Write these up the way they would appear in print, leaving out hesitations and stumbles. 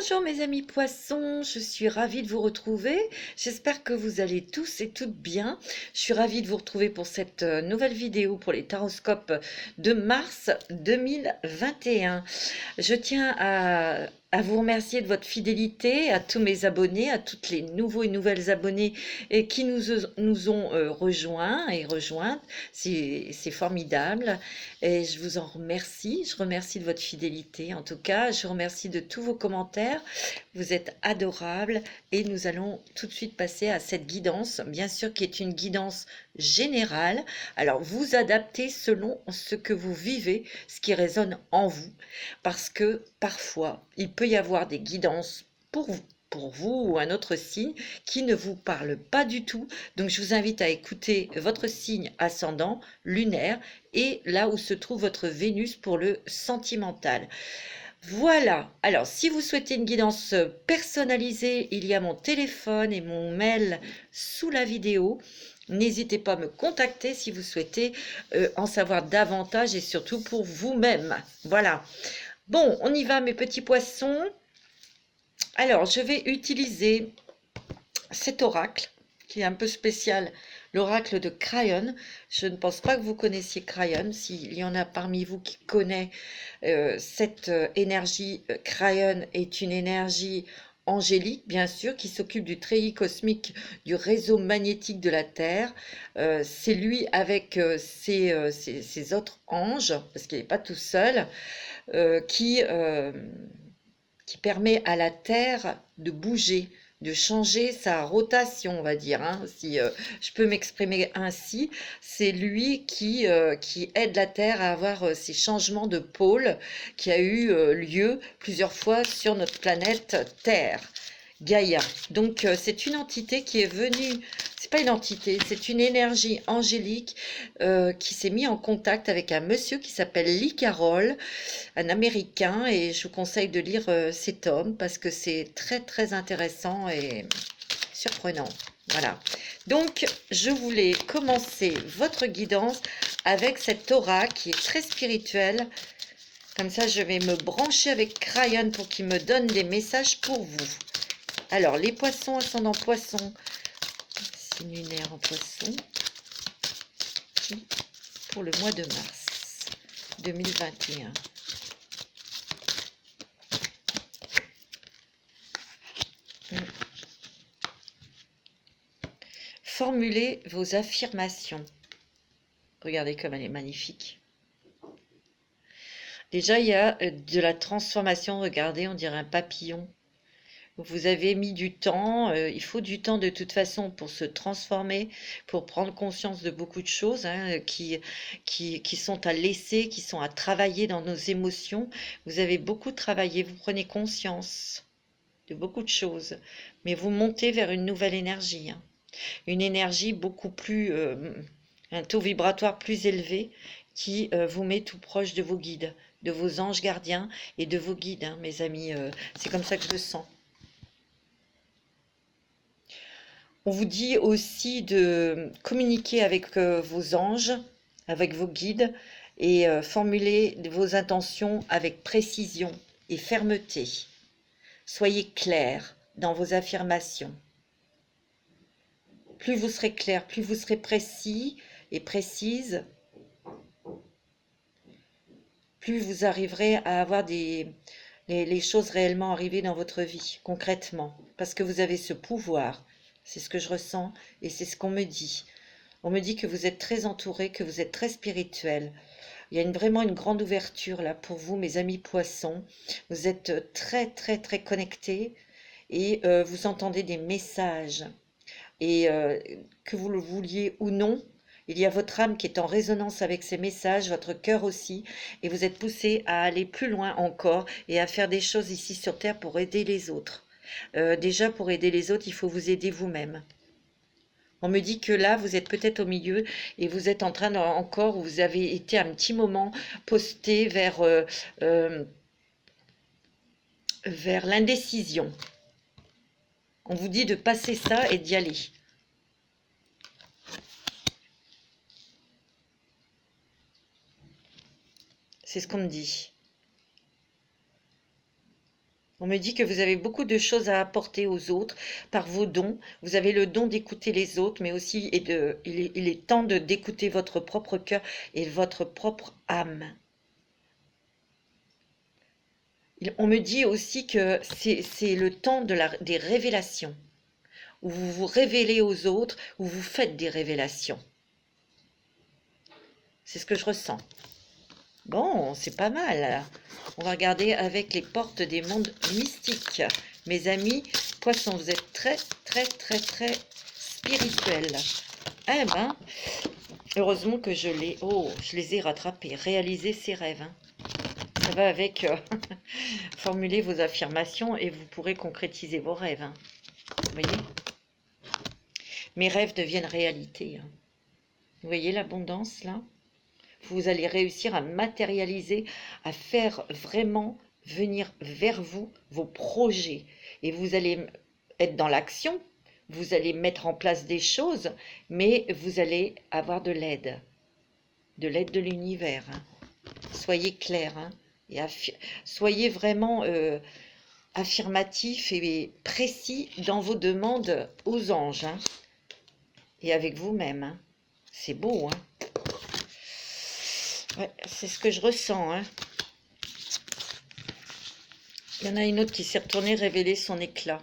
Bonjour mes amis poissons, je suis ravie de vous retrouver. J'espère que vous allez tous et toutes bien. Je suis ravie de vous retrouver pour cette nouvelle vidéo pour les taroscopes de mars 2021. Je tiens à vous remercier de votre fidélité, à tous mes abonnés, à toutes les nouveaux et nouvelles abonnés qui nous ont rejoints et rejointes. C'est formidable et je vous en remercie. Je remercie de votre fidélité. En tout cas, je remercie de tous vos commentaires. Vous êtes adorables et nous allons tout de suite passer à cette guidance, bien sûr qui est une guidance générale. Alors, vous adaptez selon ce que vous vivez, ce qui résonne en vous, parce que parfois, il peut y avoir des guidances pour vous ou un autre signe qui ne vous parle pas du tout. Donc, je vous invite à écouter votre signe ascendant, lunaire, et là où se trouve votre Vénus pour le sentimental. Voilà, alors si vous souhaitez une guidance personnalisée, il y a mon téléphone et mon mail sous la vidéo. N'hésitez pas à me contacter si vous souhaitez en savoir davantage et surtout pour vous-même. Voilà. Bon, on y va mes petits poissons. Alors, je vais utiliser cet oracle qui est un peu spécial, l'oracle de Crayon. Je ne pense pas que vous connaissiez Crayon. S'il y en a parmi vous qui connaissent cette énergie, Crayon est une énergie angélique, bien sûr, qui s'occupe du treillis cosmique du réseau magnétique de la Terre. C'est lui avec ses autres anges, parce qu'il n'est pas tout seul, qui permet à la Terre de bouger, de changer sa rotation, on va dire, hein, si je peux m'exprimer ainsi. C'est lui qui aide la Terre à avoir ces changements de pôle qui a eu lieu plusieurs fois sur notre planète Terre. Gaïa. Donc c'est une entité qui est venue, c'est pas une entité, c'est une énergie angélique qui s'est mis en contact avec un monsieur qui s'appelle Lee Carroll, un Américain, et je vous conseille de lire cet homme parce que c'est très très intéressant et surprenant. Voilà. Donc je voulais commencer votre guidance avec cet aura qui est très spirituel. Comme ça, je vais me brancher avec Crayon pour qu'il me donne des messages pour vous. Alors, les poissons, ascendant poisson, signe lunaire en poisson, pour le mois de mars 2021. Formulez vos affirmations. Regardez comme elle est magnifique. Déjà, il y a de la transformation. Regardez, on dirait un papillon. Vous avez mis du temps, il faut du temps de toute façon pour se transformer, pour prendre conscience de beaucoup de choses hein, qui sont à laisser, qui sont à travailler dans nos émotions. Vous avez beaucoup travaillé, vous prenez conscience de beaucoup de choses, mais vous montez vers une nouvelle énergie, hein. Une énergie beaucoup plus, un taux vibratoire plus élevé qui vous met tout proche de vos guides, de vos anges gardiens et de vos guides, hein, mes amis. C'est comme ça que je le sens. On vous dit aussi de communiquer avec vos anges, avec vos guides et formuler vos intentions avec précision et fermeté. Soyez clair dans vos affirmations. Plus vous serez clair, plus vous serez précis et précise, plus vous arriverez à avoir les choses réellement arrivées dans votre vie, concrètement, parce que vous avez ce pouvoir. C'est ce que je ressens et c'est ce qu'on me dit. On me dit que vous êtes très entouré, que vous êtes très spirituel. Il y a vraiment une grande ouverture là pour vous, mes amis poissons. Vous êtes très, très, très connectés et vous entendez des messages. Et que vous le vouliez ou non, il y a votre âme qui est en résonance avec ces messages, votre cœur aussi, et vous êtes poussé à aller plus loin encore et à faire des choses ici sur Terre pour aider les autres. Déjà, pour aider les autres, il faut vous aider vous-même. On me dit que là, vous êtes peut-être au milieu et vous êtes en train encore, vous avez été un petit moment posté vers l'indécision. On vous dit de passer ça et d'y aller. C'est ce qu'on me dit. On me dit que vous avez beaucoup de choses à apporter aux autres par vos dons. Vous avez le don d'écouter les autres, mais aussi il est temps d'écouter votre propre cœur et votre propre âme. On me dit aussi que c'est le temps des révélations, où vous vous révélez aux autres, où vous faites des révélations. C'est ce que je ressens. Bon, c'est pas mal. On va regarder avec les portes des mondes mystiques. Mes amis poissons, vous êtes très, très, très, très spirituels. Eh ben, heureusement que je les ai rattrapés. Réaliser ses rêves. Hein. Ça va avec formuler vos affirmations et vous pourrez concrétiser vos rêves. Hein. Vous voyez? Mes rêves deviennent réalité. Hein. Vous voyez l'abondance là? Vous allez réussir à matérialiser, à faire vraiment venir vers vous vos projets. Et vous allez être dans l'action, vous allez mettre en place des choses, mais vous allez avoir de l'aide de l'univers. Hein. Soyez clair, hein, et soyez vraiment affirmatif et précis dans vos demandes aux anges. Hein, et avec vous-même. Hein. C'est beau, hein. Ouais, c'est ce que je ressens. Hein. Il y en a une autre qui s'est retournée révéler son éclat.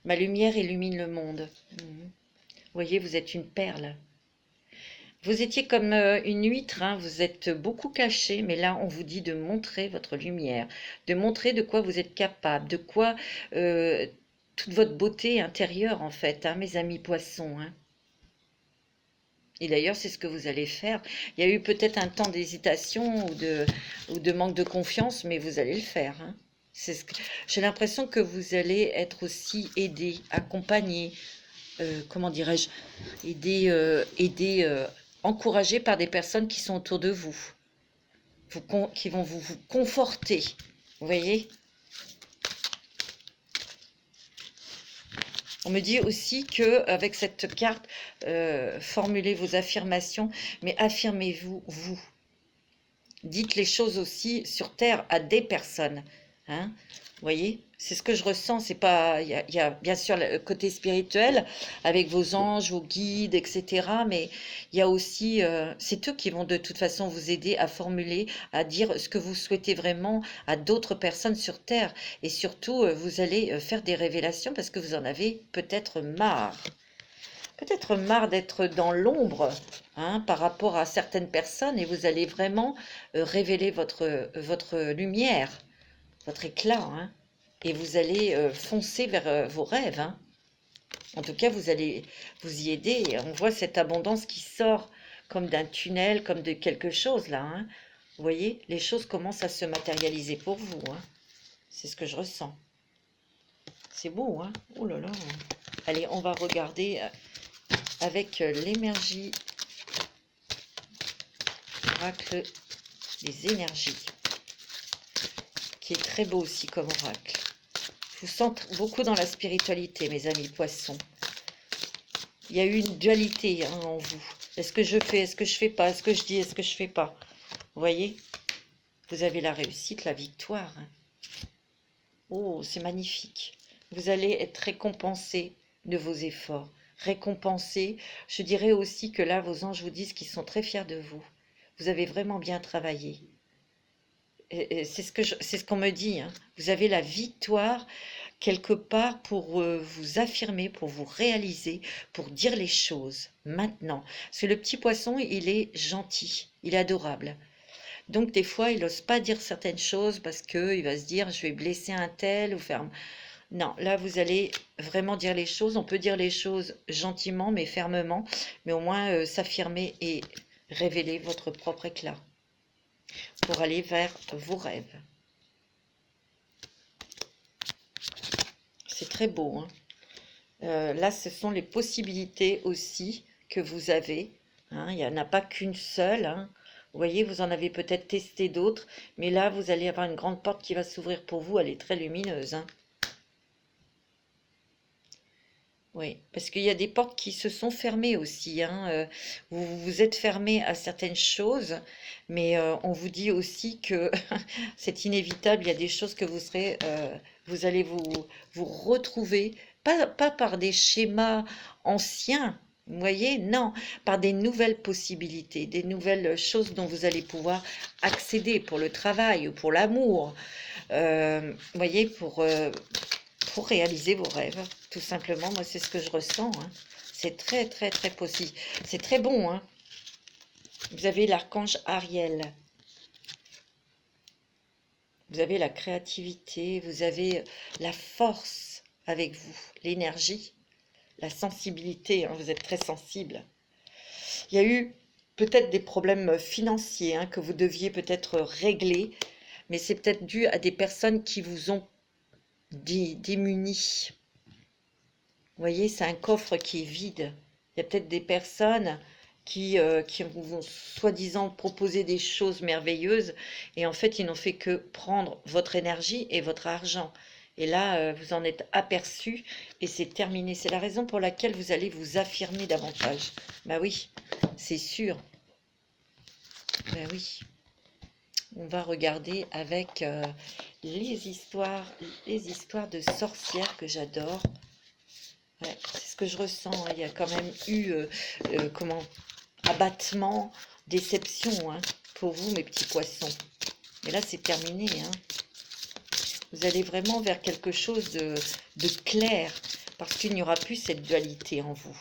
Ma lumière illumine le monde. Vous voyez, vous êtes une perle. Vous étiez comme une huître, hein, vous êtes beaucoup caché, mais là, on vous dit de montrer votre lumière, de montrer de quoi vous êtes capable, de quoi toute votre beauté intérieure, en fait, hein, mes amis poissons. Hein. Et d'ailleurs, c'est ce que vous allez faire. Il y a eu peut-être un temps d'hésitation ou de manque de confiance, mais vous allez le faire. Hein. J'ai l'impression que vous allez être aussi aidé, accompagné, comment dirais-je, encouragé par des personnes qui sont autour de vous, qui vont vous conforter. Vous voyez ? On me dit aussi que avec cette carte, formulez vos affirmations, mais affirmez-vous, vous. Dites les choses aussi sur Terre à des personnes. Hein, vous voyez, c'est ce que je ressens. C'est pas, il y a bien sûr le côté spirituel avec vos anges, vos guides, etc. Mais il y a aussi, c'est eux qui vont de toute façon vous aider à formuler, à dire ce que vous souhaitez vraiment à d'autres personnes sur Terre. Et surtout, vous allez faire des révélations parce que vous en avez peut-être marre. Peut-être marre d'être dans l'ombre, hein, par rapport à certaines personnes, et vous allez vraiment révéler votre lumière, votre éclat, hein, et vous allez foncer vers vos rêves. Hein. En tout cas, vous allez vous y aider. On voit cette abondance qui sort comme d'un tunnel, comme de quelque chose là. Hein. Vous voyez, les choses commencent à se matérialiser pour vous. Hein. C'est ce que je ressens. C'est beau, hein. Oh là là. Allez, on va regarder avec l'énergie, oracle des énergies, qui est très beau aussi comme oracle. Je vous sens beaucoup dans la spiritualité, mes amis poissons. Il y a eu une dualité hein, en vous. Est-ce que je fais, est-ce que je fais pas, est-ce que je dis, est-ce que je fais pas? Vous voyez? Vous avez la réussite, la victoire. Hein. Oh, c'est magnifique. Vous allez être récompensé de vos efforts. Récompensé. Je dirais aussi que là, vos anges vous disent qu'ils sont très fiers de vous. Vous avez vraiment bien travaillé. C'est ce qu'on me dit. Hein. Vous avez la victoire quelque part pour vous affirmer, pour vous réaliser, pour dire les choses maintenant. Parce que le petit poisson, il est gentil, il est adorable. Donc des fois, il n'ose pas dire certaines choses parce qu'il va se dire, je vais blesser un tel ou faire... Non, là, vous allez vraiment dire les choses. On peut dire les choses gentiment, mais fermement, mais au moins s'affirmer et révéler votre propre éclat pour aller vers vos rêves. C'est très beau. Hein. Là, ce sont les possibilités aussi que vous avez. Hein. Il n'y en a pas qu'une seule. Hein. Vous voyez, vous en avez peut-être testé d'autres, mais là, vous allez avoir une grande porte qui va s'ouvrir pour vous. Elle est très lumineuse. Hein. Oui, parce qu'il y a des portes qui se sont fermées aussi, hein. Vous vous êtes fermé à certaines choses, mais on vous dit aussi que c'est inévitable. Il y a des choses que vous allez vous retrouver, pas par des schémas anciens, vous voyez, non, par des nouvelles possibilités, des nouvelles choses dont vous allez pouvoir accéder pour le travail ou pour l'amour. Vous voyez, pour réaliser vos rêves, tout simplement. Moi, c'est ce que je ressens, hein. C'est très, très, très possible. C'est très bon, hein. Vous avez l'archange Ariel. Vous avez la créativité, vous avez la force avec vous, l'énergie, la sensibilité, hein. Vous êtes très sensible. Il y a eu peut-être des problèmes financiers, hein, que vous deviez peut-être régler, mais c'est peut-être dû à des personnes qui vous ont démunis. Vous voyez, c'est un coffre qui est vide. Il y a peut-être des personnes qui vous ont soi-disant proposé des choses merveilleuses et en fait, ils n'ont fait que prendre votre énergie et votre argent. Et là, vous en êtes aperçu et c'est terminé. C'est la raison pour laquelle vous allez vous affirmer davantage. Bah oui, c'est sûr. Bah oui. On va regarder avec les histoires de sorcières que j'adore. Ouais, c'est ce que je ressens, hein. Il y a quand même eu comment, abattement, déception, hein, pour vous, mes petits poissons. Et là, c'est terminé, hein. Vous allez vraiment vers quelque chose de clair, parce qu'il n'y aura plus cette dualité en vous.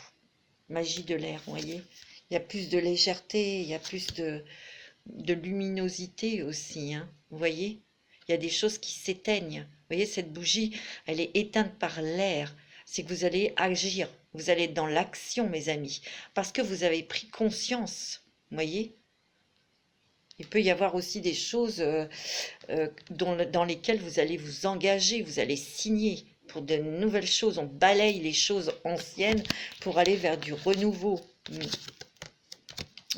Magie de l'air, vous voyez. Il y a plus de légèreté, il y a plus de luminosité aussi, hein. Vous voyez. Il y a des choses qui s'éteignent. Vous voyez, cette bougie, elle est éteinte par l'air. C'est que vous allez agir, vous allez être dans l'action, mes amis, parce que vous avez pris conscience, vous voyez. Il peut y avoir aussi des choses dans lesquelles vous allez vous engager, vous allez signer pour de nouvelles choses. On balaye les choses anciennes pour aller vers du renouveau.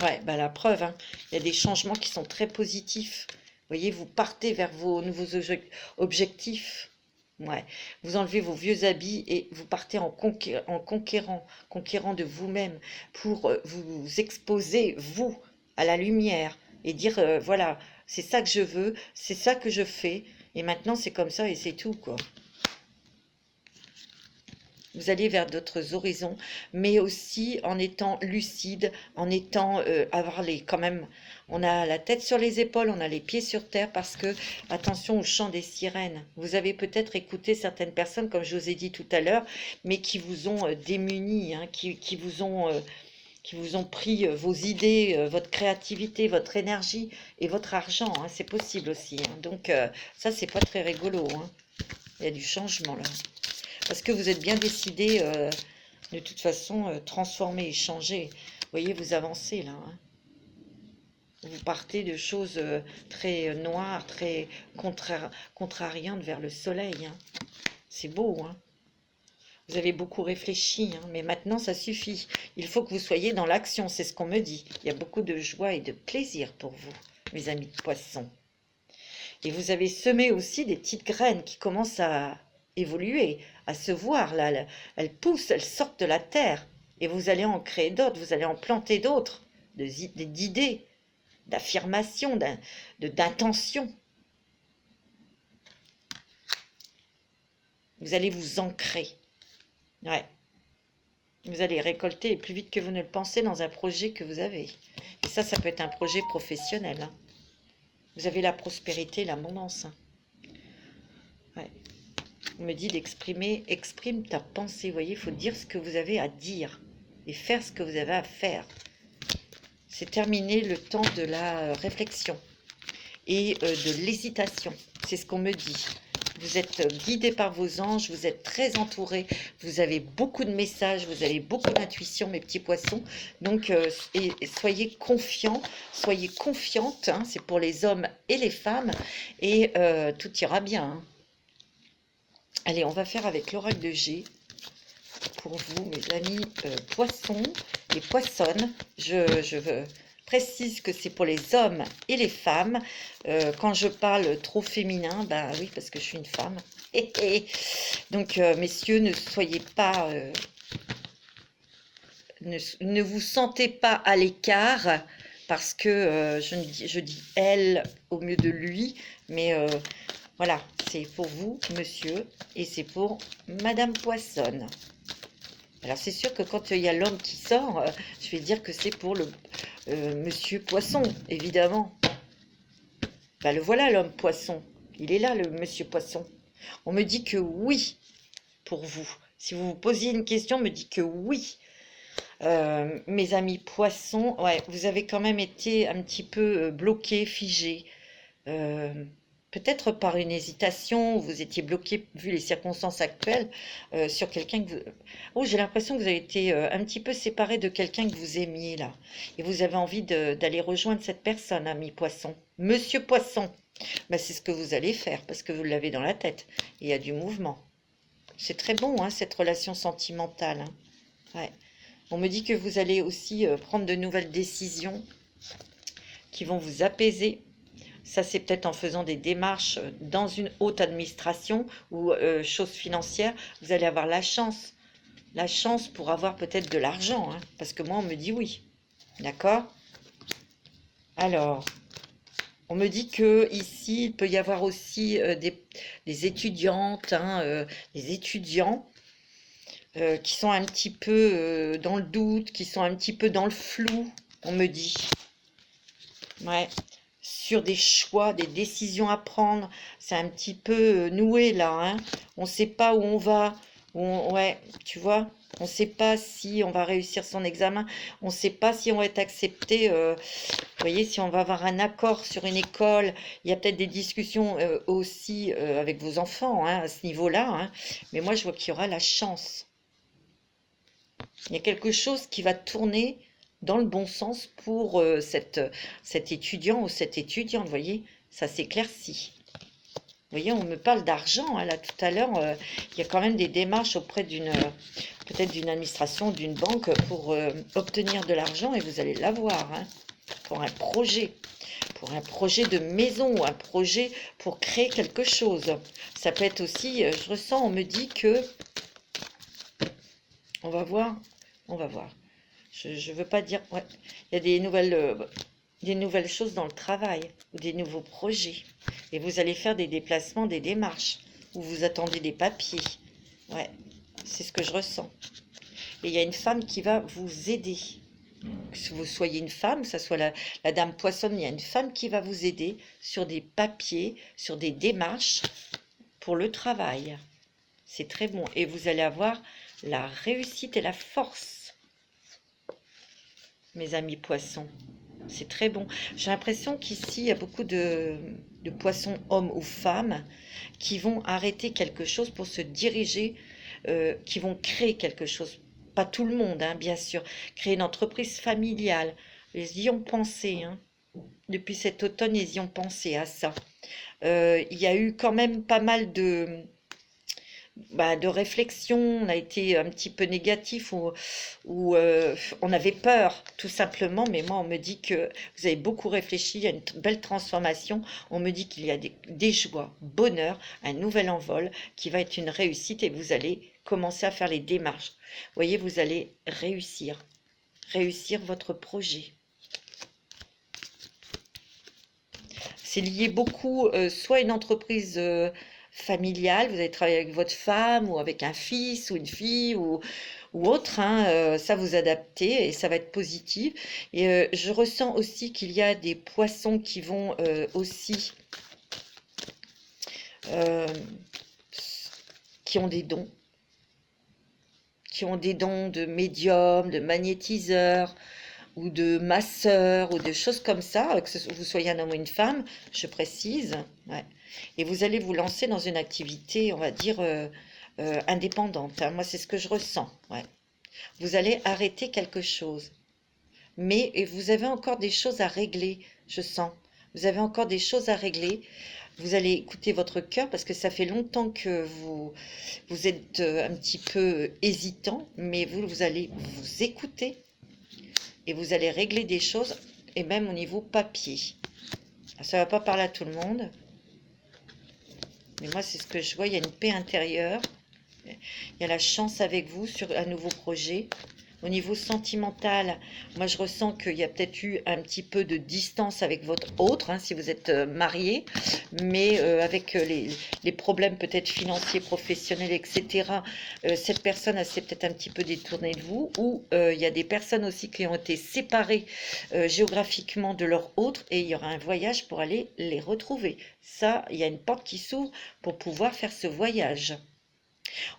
Ouais, bah la preuve, hein. Il y a des changements qui sont très positifs. Vous voyez, vous partez vers vos nouveaux objectifs. Ouais, vous enlevez vos vieux habits et vous partez en conquérant de vous-même pour vous exposer, vous, à la lumière et dire, voilà, c'est ça que je veux, c'est ça que je fais, et maintenant c'est comme ça et c'est tout, quoi. Vous allez vers d'autres horizons, mais aussi en étant lucide, en étant, quand même, on a la tête sur les épaules, on a les pieds sur terre, parce que, attention au chant des sirènes. Vous avez peut-être écouté certaines personnes, comme je vous ai dit tout à l'heure, mais qui vous ont démunis, hein, qui vous ont pris vos idées, votre créativité, votre énergie et votre argent, hein. C'est possible aussi, hein. Donc, ça, c'est pas très rigolo, hein. Il y a du changement, là. Parce que vous êtes bien décidé, de toute façon, transformer et changer. Vous voyez, vous avancez là, hein. Vous partez de choses très noires, très contrariantes vers le soleil, hein. C'est beau, hein. Vous avez beaucoup réfléchi, hein, mais maintenant ça suffit. Il faut que vous soyez dans l'action, c'est ce qu'on me dit. Il y a beaucoup de joie et de plaisir pour vous, mes amis poissons. Et vous avez semé aussi des petites graines qui commencent à évoluer, à se voir. Là, elles poussent, elles sortent de la terre. Et vous allez en créer d'autres, vous allez en planter d'autres, d'idées, d'affirmations, d'intentions. Vous allez vous ancrer. Ouais. Vous allez récolter plus vite que vous ne le pensez dans un projet que vous avez. Et ça peut être un projet professionnel, hein. Vous avez la prospérité, l'abondance, hein. Ouais. On me dit exprime ta pensée. Vous voyez, il faut dire ce que vous avez à dire et faire ce que vous avez à faire. C'est terminé le temps de la réflexion et de l'hésitation. C'est ce qu'on me dit. Vous êtes guidé par vos anges, vous êtes très entouré, vous avez beaucoup de messages, vous avez beaucoup d'intuition, mes petits poissons. Donc, soyez confiants, soyez confiantes, hein, c'est pour les hommes et les femmes, et tout ira bien, hein. Allez, on va faire avec l'oracle de G pour vous, mes amis poissons et poissonnes. Je précise que c'est pour les hommes et les femmes. Quand je parle trop féminin, ben oui, parce que je suis une femme. Donc, messieurs, ne soyez pas ne vous sentez pas à l'écart, parce que je dis elle au mieux de lui, mais voilà, c'est pour vous, monsieur, et c'est pour Madame Poissonne. Alors c'est sûr que quand il y a l'homme qui sort, je vais dire que c'est pour le monsieur Poisson, évidemment. Ben, le voilà l'homme Poisson. Il est là, le monsieur Poisson. On me dit que oui pour vous. Si vous vous posiez une question, on me dit que oui. Mes amis Poissons, ouais, vous avez quand même été un petit peu bloqués, figés. Euh, Peut-être par une hésitation, vous étiez bloqué, vu les circonstances actuelles, sur quelqu'un que vous... Oh, j'ai l'impression que vous avez été un petit peu séparé de quelqu'un que vous aimiez, là. Et vous avez envie d'aller rejoindre cette personne, ami Poisson. Monsieur Poisson. Ben, c'est ce que vous allez faire, parce que vous l'avez dans la tête. Il y a du mouvement. C'est très bon, hein, cette relation sentimentale. Hein. Ouais. On me dit que vous allez aussi prendre de nouvelles décisions qui vont vous apaiser. Ça, c'est peut-être en faisant des démarches dans une haute administration ou choses financières. Vous allez avoir la chance pour avoir peut-être de l'argent, hein, parce que moi, on me dit oui. D'accord? Alors, on me dit que ici, il peut y avoir aussi des étudiantes, hein, des étudiants qui sont un petit peu dans le doute, qui sont un petit peu dans le flou, on me dit. Ouais. Sur des choix, des décisions à prendre. C'est un petit peu noué là, hein. On ne sait pas où on va. Ouais, tu vois, on ne sait pas si on va réussir son examen. On ne sait pas si on va être accepté. Vous voyez, si on va avoir un accord sur une école. Il y a peut-être des discussions aussi avec vos enfants, hein, à ce niveau-là. Hein. Mais moi, je vois qu'il y aura la chance. Il y a quelque chose qui va tourner dans le bon sens pour cet étudiant ou cette étudiante, vous voyez, ça s'éclaircit. Vous voyez, on me parle d'argent, hein, là tout à l'heure, il y a quand même des démarches auprès peut-être d'une administration, d'une banque pour obtenir de l'argent et vous allez l'avoir, hein, pour un projet de maison ou un projet pour créer quelque chose. Ça peut être aussi, je ressens, on me dit que, on va voir. Je ne veux pas dire... Ouais. Il y a des nouvelles choses dans le travail, ou des nouveaux projets. Et vous allez faire des déplacements, des démarches, ou vous attendez des papiers. Ouais, c'est ce que je ressens. Et il y a une femme qui va vous aider. Que vous soyez une femme, que ce soit la dame Poissonne, il y a une femme qui va vous aider sur des papiers, sur des démarches pour le travail. C'est très bon. Et vous allez avoir la réussite et la force. Mes amis poissons, c'est très bon. J'ai l'impression qu'ici, il y a beaucoup de poissons, hommes ou femmes, qui vont arrêter quelque chose pour se diriger, qui vont créer quelque chose. Pas tout le monde, hein, bien sûr. Créer une entreprise familiale. Ils y ont pensé, hein. Depuis cet automne, ils y ont pensé à ça. Il y a eu quand même pas mal de réflexion, on a été un petit peu négatif ou on avait peur tout simplement, mais moi on me dit que vous avez beaucoup réfléchi, il y a une belle transformation, on me dit qu'il y a des joies, bonheur, un nouvel envol qui va être une réussite et vous allez commencer à faire les démarches. Vous voyez, vous allez réussir votre projet. C'est lié beaucoup, soit une entreprise familiale, vous allez travailler avec votre femme ou avec un fils ou une fille ou autre, hein, ça vous adaptez et ça va être positif. Et je ressens aussi qu'il y a des poissons qui vont aussi, qui ont des dons, de médium, de magnétiseur ou de masseur ou de choses comme ça, que vous soyez un homme ou une femme, je précise, ouais. Et vous allez vous lancer dans une activité, on va dire, indépendante. Hein. Moi, c'est ce que je ressens. Ouais. Vous allez arrêter quelque chose. Mais vous avez encore des choses à régler, je sens. Vous avez encore des choses à régler. Vous allez écouter votre cœur parce que ça fait longtemps que vous êtes un petit peu hésitant, mais vous allez vous écouter et vous allez régler des choses, et même au niveau papier. Ça ne va pas parler à tout le monde. Mais moi, c'est ce que je vois, il y a une paix intérieure. Il y a la chance avec vous sur un nouveau projet. Au niveau sentimental, moi je ressens qu'il y a peut-être eu un petit peu de distance avec votre autre, hein, si vous êtes marié, mais avec les problèmes peut-être financiers, professionnels, etc., cette personne s'est peut-être un petit peu détournée de vous, ou il y a des personnes aussi qui ont été séparées géographiquement de leur autre, et il y aura un voyage pour aller les retrouver. Ça, il y a une porte qui s'ouvre pour pouvoir faire ce voyage.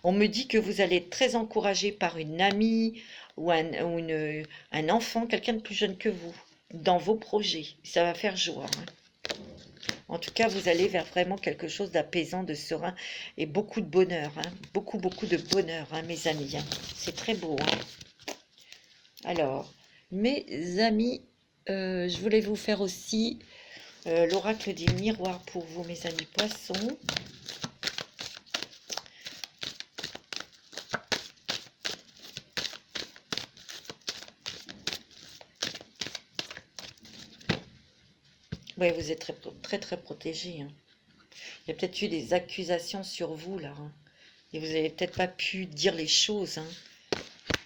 On me dit que vous allez être très encouragé par une amie ou un enfant, quelqu'un de plus jeune que vous, dans vos projets. Ça va faire joie, hein. En tout cas, vous allez vers vraiment quelque chose d'apaisant, de serein et beaucoup de bonheur, hein. Beaucoup, beaucoup de bonheur, hein, mes amis, hein. C'est très beau, hein. Alors, mes amis, je voulais vous faire aussi l'oracle des miroirs pour vous, mes amis poissons. Oui, vous êtes très, très, très protégé, hein. Il y a peut-être eu des accusations sur vous, là, hein. Et vous n'avez peut-être pas pu dire les choses, hein.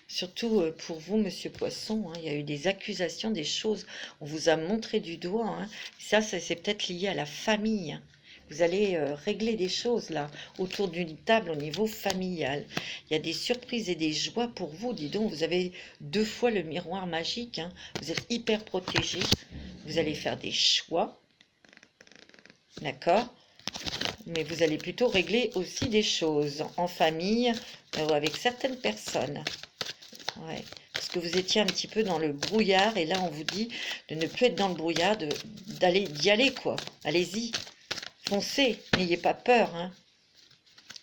Surtout pour vous, Monsieur Poisson, hein, il y a eu des accusations, des choses. On vous a montré du doigt, hein. Ça c'est peut-être lié à la famille, hein. Vous allez régler des choses, là, autour d'une table au niveau familial. Il y a des surprises et des joies pour vous. Dis donc, vous avez 2 fois le miroir magique, hein. Vous êtes hyper protégé. Vous allez faire des choix. D'accord? Mais vous allez plutôt régler aussi des choses en famille ou avec certaines personnes. Ouais. Parce que vous étiez un petit peu dans le brouillard et là on vous dit de ne plus être dans le brouillard, d'y aller quoi. Allez-y, foncez, n'ayez pas peur, hein.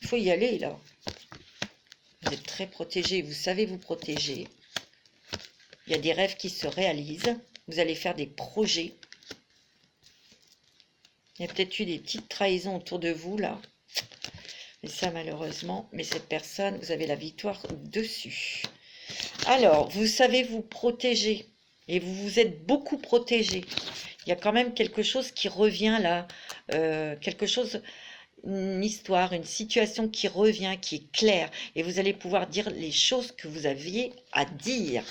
Il faut y aller là. Vous êtes très protégé, vous savez vous protéger. Il y a des rêves qui se réalisent. Vous allez faire des projets. Il y a peut-être eu des petites trahisons autour de vous, là. Mais ça, malheureusement, mais cette personne, vous avez la victoire dessus. Alors, vous savez vous protéger. Et vous vous êtes beaucoup protégé. Il y a quand même quelque chose qui revient, là. Quelque chose, une histoire, une situation qui revient, qui est claire. Et vous allez pouvoir dire les choses que vous aviez à dire.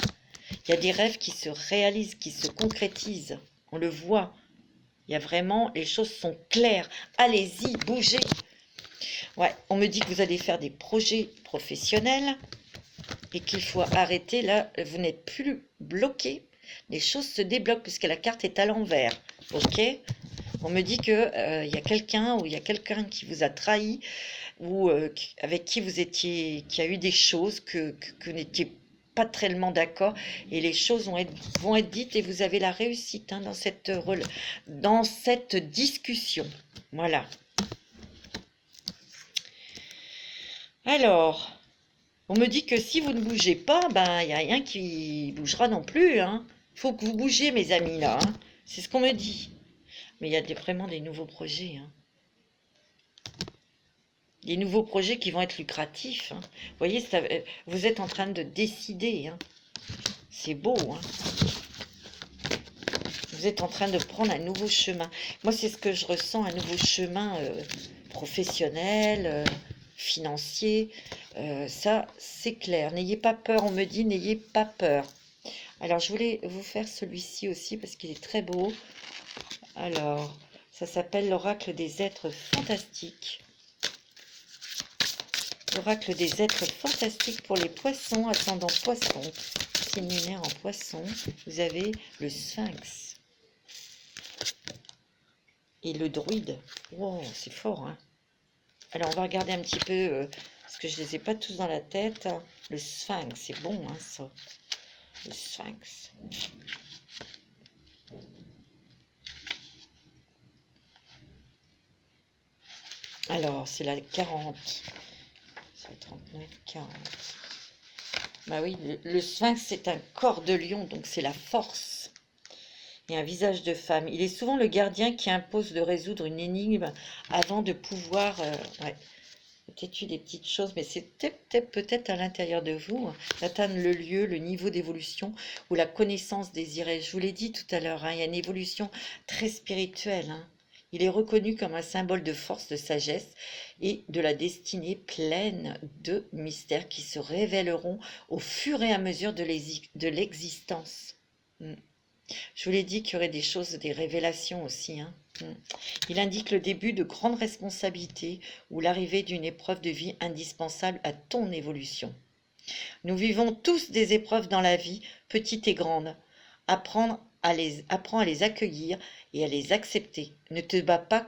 Il y a des rêves qui se réalisent, qui se concrétisent. On le voit. Il y a vraiment, les choses sont claires. Allez-y, bougez. Ouais, on me dit que vous allez faire des projets professionnels et qu'il faut arrêter. Là, vous n'êtes plus bloqué. Les choses se débloquent puisque la carte est à l'envers. Ok? On me dit que il y a quelqu'un ou il y a quelqu'un qui vous a trahi ou avec qui vous étiez, qui a eu des choses que vous n'étiez pas tellement d'accord et les choses vont être dites et vous avez la réussite, hein, dans cette discussion. Voilà. Alors, on me dit que si vous ne bougez pas, ben il n'y a rien qui bougera non plus, hein. Faut que vous bougiez, mes amis, là, hein. C'est ce qu'on me dit. Mais il y a vraiment des nouveaux projets, hein. Des nouveaux projets qui vont être lucratifs, hein. Vous voyez, vous êtes en train de décider, hein. C'est beau, hein. Vous êtes en train de prendre un nouveau chemin. Moi, c'est ce que je ressens, un nouveau chemin professionnel, financier. Ça, c'est clair. N'ayez pas peur, on me dit, n'ayez pas peur. Alors, je voulais vous faire celui-ci aussi parce qu'il est très beau. Alors, ça s'appelle l'oracle des êtres fantastiques. L'oracle des êtres fantastiques pour les poissons, ascendant poisson, signe lunaire en poisson. Vous avez le sphinx et le druide. Wow, c'est fort, hein. Alors, on va regarder un petit peu, parce que je ne les ai pas tous dans la tête. Le sphinx, c'est bon, hein, ça. Le sphinx. Alors, c'est la 40. C'est 39, 40. Bah oui, le sphinx, c'est un corps de lion, donc c'est la force. Et un visage de femme. Il est souvent le gardien qui impose de résoudre une énigme avant de pouvoir... ouais, peut-être eu des petites choses, mais c'est peut-être à l'intérieur de vous, hein, d'atteindre le lieu, le niveau d'évolution ou la connaissance désirée. Je vous l'ai dit tout à l'heure, hein, il y a une évolution très spirituelle, hein. Il est reconnu comme un symbole de force, de sagesse et de la destinée pleine de mystères qui se révéleront au fur et à mesure de l'existence. Je vous l'ai dit qu'il y aurait des choses, des révélations aussi. Il indique le début de grandes responsabilités ou l'arrivée d'une épreuve de vie indispensable à ton évolution. Nous vivons tous des épreuves dans la vie, petites et grandes. Apprends à les accueillir et à les accepter. Ne te bats pas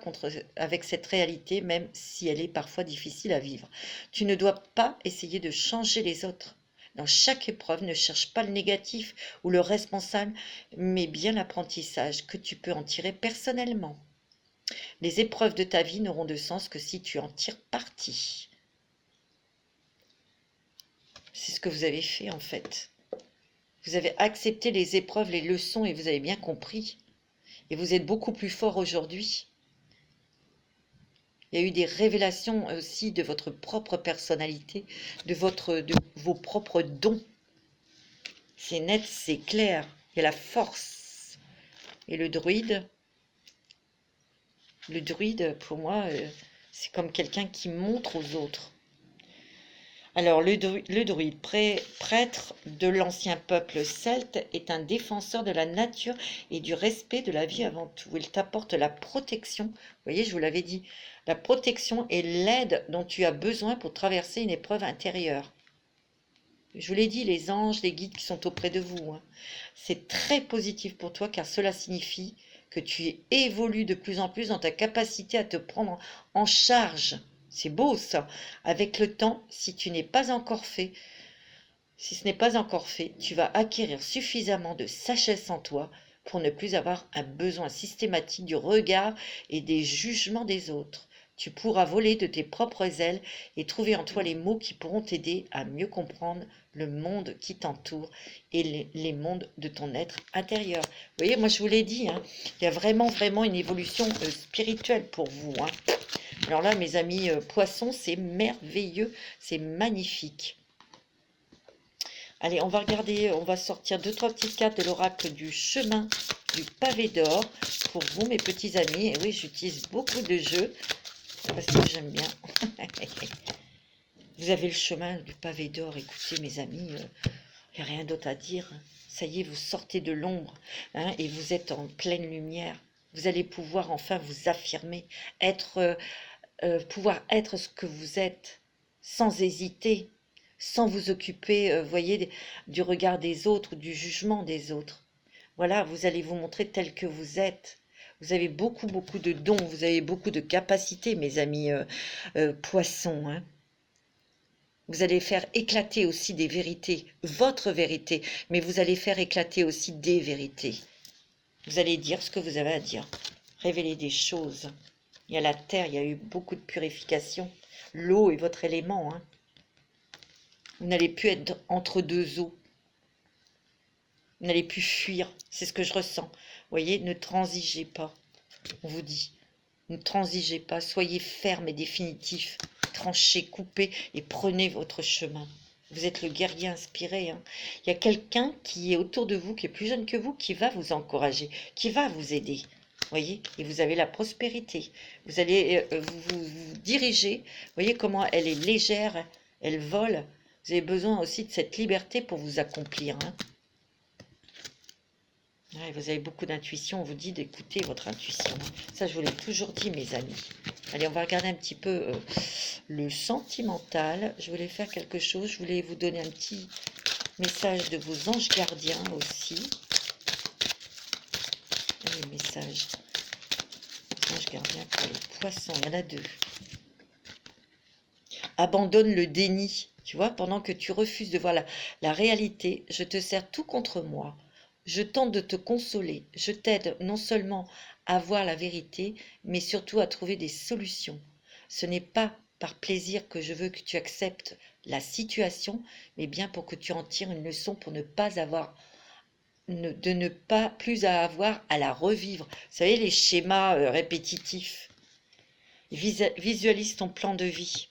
avec cette réalité, même si elle est parfois difficile à vivre. Tu ne dois pas essayer de changer les autres. Dans chaque épreuve, ne cherche pas le négatif ou le responsable, mais bien l'apprentissage que tu peux en tirer personnellement. Les épreuves de ta vie n'auront de sens que si tu en tires parti. C'est ce que vous avez fait en fait. Vous avez accepté les épreuves, les leçons et vous avez bien compris. Et vous êtes beaucoup plus fort aujourd'hui. Il y a eu des révélations aussi de votre propre personnalité, de vos propres dons. C'est net, c'est clair. Il y a la force. Et le druide, pour moi, c'est comme quelqu'un qui montre aux autres. Alors, le druide, prêtre de l'ancien peuple celte, est un défenseur de la nature et du respect de la vie avant tout. Il t'apporte la protection, vous voyez, je vous l'avais dit, la protection et l'aide dont tu as besoin pour traverser une épreuve intérieure. Je vous l'ai dit, les anges, les guides qui sont auprès de vous. C'est très positif pour toi car cela signifie que tu évolues de plus en plus dans ta capacité à te prendre en charge. C'est beau ça. Avec le temps, si ce n'est pas encore fait, tu vas acquérir suffisamment de sagesse en toi pour ne plus avoir un besoin systématique du regard et des jugements des autres. Tu pourras voler de tes propres ailes et trouver en toi les mots qui pourront t'aider à mieux comprendre le monde qui t'entoure et les mondes de ton être intérieur. Vous voyez, moi je vous l'ai dit, il y a vraiment une évolution spirituelle pour vous. Alors là, mes amis poissons, c'est merveilleux, c'est magnifique. Allez, on va regarder, on va sortir 2-3 petites cartes de l'oracle du chemin du pavé d'or pour vous, mes petits amis. Et oui, j'utilise beaucoup de jeux parce que j'aime bien. Vous avez le chemin du pavé d'or. Écoutez, mes amis, il n'y a rien d'autre à dire. Ça y est, vous sortez de l'ombre et vous êtes en pleine lumière. Vous allez pouvoir enfin vous affirmer, pouvoir être ce que vous êtes sans hésiter, sans vous occuper, voyez, du regard des autres, du jugement des autres. Voilà, vous allez vous montrer tel que vous êtes. Vous avez beaucoup de dons, vous avez beaucoup de capacités, mes amis poissons. Vous allez faire éclater aussi des vérités, votre vérité, mais vous allez faire éclater aussi des vérités. Vous allez dire ce que vous avez à dire, révéler des choses. Il y a la terre, il y a eu beaucoup de purification. L'eau est votre élément. Vous n'allez plus être entre deux eaux. Vous n'allez plus fuir. C'est ce que je ressens. Vous voyez, ne transigez pas. On vous dit, ne transigez pas. Soyez ferme et définitif. Tranchez, coupez et prenez votre chemin. Vous êtes le guerrier inspiré. Il y a quelqu'un qui est autour de vous, qui est plus jeune que vous, qui va vous encourager, qui va vous aider. Voyez, et vous avez la prospérité. Vous allez vous diriger. Vous voyez comment elle est légère, elle vole. Vous avez besoin aussi de cette liberté pour vous accomplir. Ouais, vous avez beaucoup d'intuition. On vous dit d'écouter votre intuition. Ça, je vous l'ai toujours dit, mes amis. Allez, on va regarder un petit peu le sentimental. Je voulais faire quelque chose. Je voulais vous donner un petit message de vos anges gardiens aussi. Les messages. Les anges gardiens pour les poissons. Il y en a 2. Abandonne le déni. Tu vois, pendant que tu refuses de voir la réalité, je te sers tout contre moi. Je tente de te consoler. Je t'aide non seulement à voir la vérité, mais surtout à trouver des solutions. Ce n'est pas par plaisir que je veux que tu acceptes la situation, mais bien pour que tu en tires une leçon pour ne pas avoir de ne pas plus avoir à la revivre. Vous savez, les schémas répétitifs. Visualise ton plan de vie.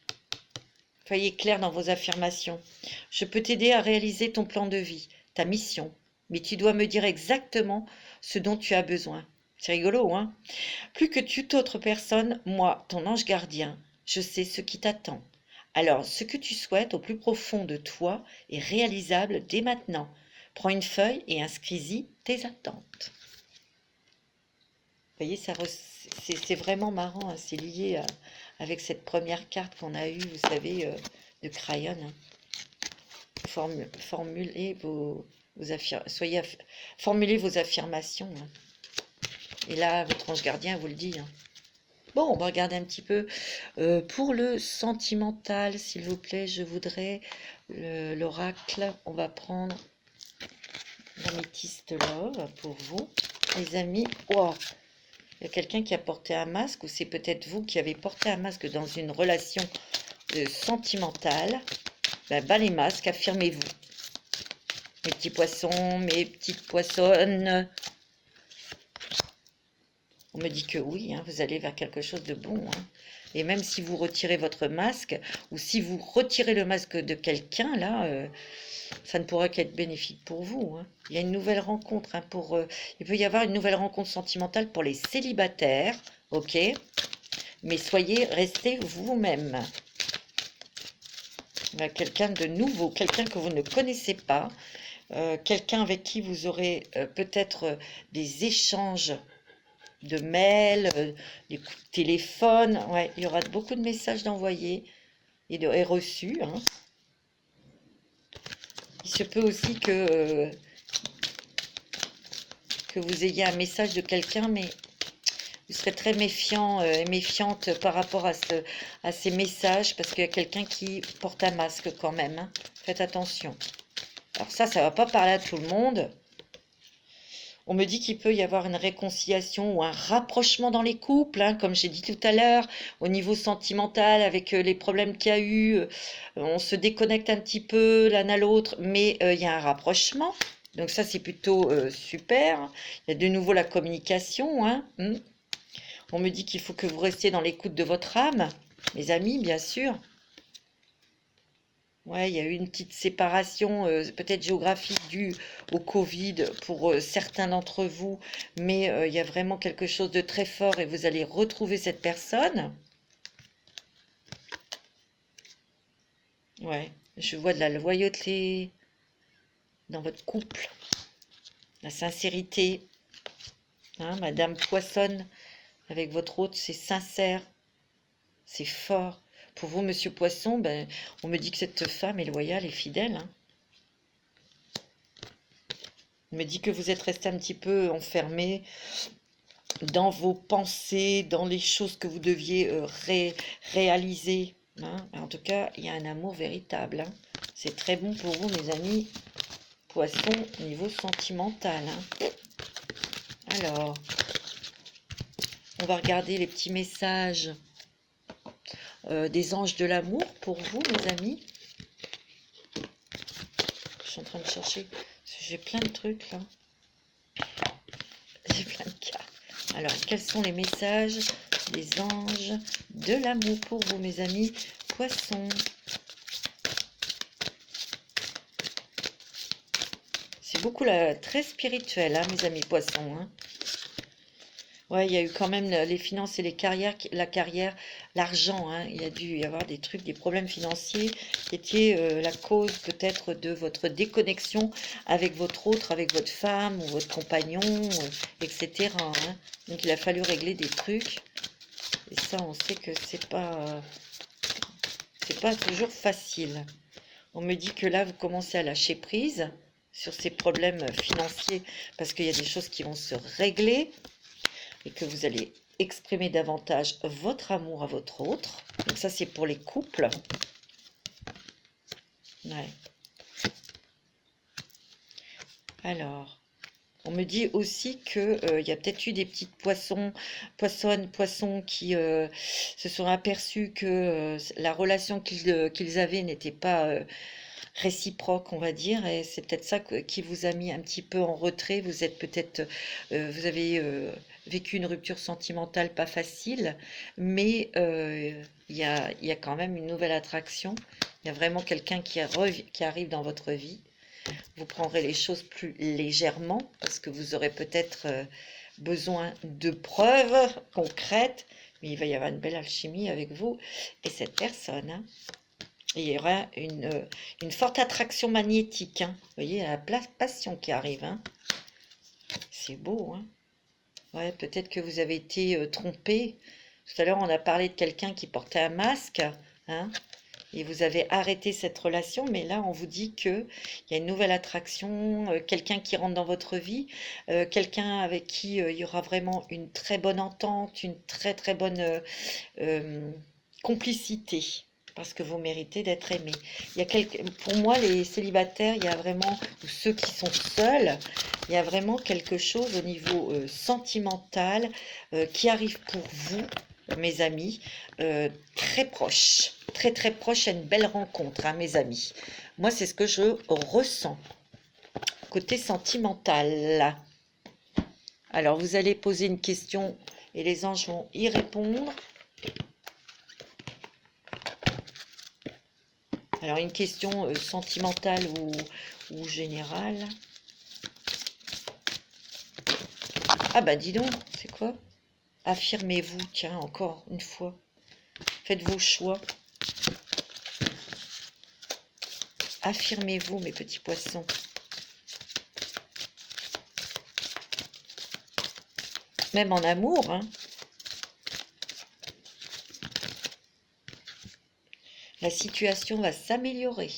Soyez clair dans vos affirmations. Je peux t'aider à réaliser ton plan de vie, ta mission, mais tu dois me dire exactement ce dont tu as besoin. C'est rigolo, hein? Plus que toute autre personne, moi, ton ange gardien, je sais ce qui t'attend. Alors, ce que tu souhaites au plus profond de toi est réalisable dès maintenant. Prends une feuille et inscris-y tes attentes. Vous voyez, c'est vraiment marrant, hein, c'est lié avec cette première carte qu'on a eue, vous savez, de Crayon. Hein. Formulez formulez vos affirmations. Hein. Et là, votre ange gardien vous le dit. Hein. Bon, on va regarder un petit peu. Pour le sentimental, s'il vous plaît, je voudrais l'oracle. On va prendre l'améthyste love pour vous, les amis. Oh, il y a quelqu'un qui a porté un masque, ou c'est peut-être vous qui avez porté un masque dans une relation sentimentale. Ben, les masques, affirmez-vous. Mes petits poissons, mes petites poissonnes. On me dit que oui, hein, vous allez vers quelque chose de bon. Hein. Et même si vous retirez votre masque, ou si vous retirez le masque de quelqu'un, là, ça ne pourra qu'être bénéfique pour vous. Hein. Il y a une nouvelle rencontre. Hein, il peut y avoir une nouvelle rencontre sentimentale pour les célibataires, ok? Mais restez vous-même. Quelqu'un de nouveau, quelqu'un que vous ne connaissez pas, quelqu'un avec qui vous aurez peut-être des échanges de mails, des coups de téléphone. Ouais, il y aura beaucoup de messages d'envoyés et reçus. Hein. Il se peut aussi que vous ayez un message de quelqu'un, mais vous serez très méfiant et méfiante par rapport à ces messages, parce qu'il y a quelqu'un qui porte un masque quand même. Hein. Faites attention. Alors ça ne va pas parler à tout le monde. On me dit qu'il peut y avoir une réconciliation ou un rapprochement dans les couples, hein, comme j'ai dit tout à l'heure, au niveau sentimental, avec les problèmes qu'il y a eu. On se déconnecte un petit peu l'un à l'autre, mais il y a un rapprochement. Donc ça, c'est plutôt super. Il y a de nouveau la communication. Hein. On me dit qu'il faut que vous restiez dans l'écoute de votre âme, mes amis, bien sûr. Ouais, il y a eu une petite séparation, peut-être géographique, due au Covid pour certains d'entre vous, mais il y a vraiment quelque chose de très fort et vous allez retrouver cette personne. Ouais, je vois de la loyauté dans votre couple, la sincérité. Hein, Madame Poissonne, avec votre hôte, c'est sincère, c'est fort. Pour vous, Monsieur Poisson, ben, on me dit que cette femme est loyale et fidèle. Hein. On me dit que vous êtes resté un petit peu enfermé dans vos pensées, dans les choses que vous deviez réaliser. Hein. En tout cas, il y a un amour véritable. Hein. C'est très bon pour vous, mes amis Poissons, au niveau sentimental. Hein. Alors, on va regarder les petits messages des anges de l'amour pour vous, mes amis. Je suis en train de chercher, j'ai plein de trucs là. J'ai plein de cartes. Alors, quels sont les messages des anges de l'amour pour vous, mes amis Poissons? C'est beaucoup très spirituel, hein, mes amis Poissons. Hein. Ouais, il y a eu quand même les finances et la carrière, l'argent. Hein. Il y a dû y avoir des trucs, des problèmes financiers qui étaient la cause peut-être de votre déconnexion avec votre autre, avec votre femme ou votre compagnon, etc. Hein. Donc il a fallu régler des trucs. Et ça, on sait que c'est pas toujours facile. On me dit que là, vous commencez à lâcher prise sur ces problèmes financiers parce qu'il y a des choses qui vont se régler. Et que vous allez exprimer davantage votre amour à votre autre. Donc ça, c'est pour les couples. Ouais. Alors, on me dit aussi qu'il y a peut-être eu des petites poissons qui se sont aperçus que la relation qu'ils avaient n'était pas réciproque, on va dire, et c'est peut-être ça qui vous a mis un petit peu en retrait. Vous êtes peut-être, vous avez vécu une rupture sentimentale pas facile, mais il y a quand même une nouvelle attraction. Il y a vraiment quelqu'un qui arrive dans votre vie. Vous prendrez les choses plus légèrement parce que vous aurez peut-être besoin de preuves concrètes, mais il va y avoir une belle alchimie avec vous et cette personne. Hein. Et il y aura une forte attraction magnétique. Hein. Vous voyez, la passion qui arrive. Hein. C'est beau. Hein. Ouais, peut-être que vous avez été trompé. Tout à l'heure, on a parlé de quelqu'un qui portait un masque. Hein. Et vous avez arrêté cette relation, mais là, on vous dit qu'il y a une nouvelle attraction, quelqu'un qui rentre dans votre vie, quelqu'un avec qui il y aura vraiment une très bonne entente, une très très bonne complicité, parce que vous méritez d'être aimé. Il y a pour moi, les célibataires, il y a vraiment, ou ceux qui sont seuls, il y a vraiment quelque chose au niveau sentimental qui arrive pour vous, mes amis, très proche. Très très proche à une belle rencontre, hein, mes amis. Moi, c'est ce que je ressens. Côté sentimental. Alors, vous allez poser une question et les anges vont y répondre. Alors, une question sentimentale ou générale. Ah bah dis donc, c'est quoi? Affirmez-vous, tiens, encore une fois. Faites vos choix. Affirmez-vous, mes petits poissons. Même en amour, hein. La situation va s'améliorer.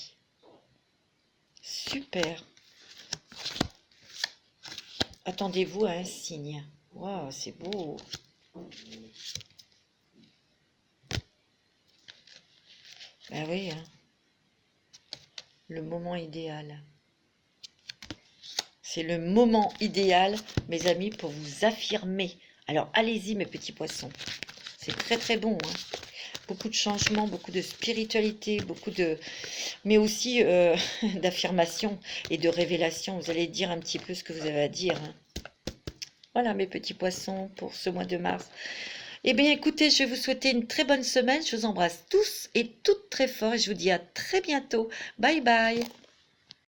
Super. Attendez-vous à un signe. Waouh, c'est beau. Ben oui, hein. Le moment idéal. C'est le moment idéal, mes amis, pour vous affirmer. Alors, allez-y, mes petits poissons. C'est très, très bon. Hein. Beaucoup de changements, beaucoup de spiritualité, mais aussi d'affirmation et de révélation. Vous allez dire un petit peu ce que vous avez à dire. Hein. Voilà, mes petits poissons, pour ce mois de mars. Eh bien, écoutez, je vais vous souhaiter une très bonne semaine. Je vous embrasse tous et toutes très fort et je vous dis à très bientôt. Bye bye.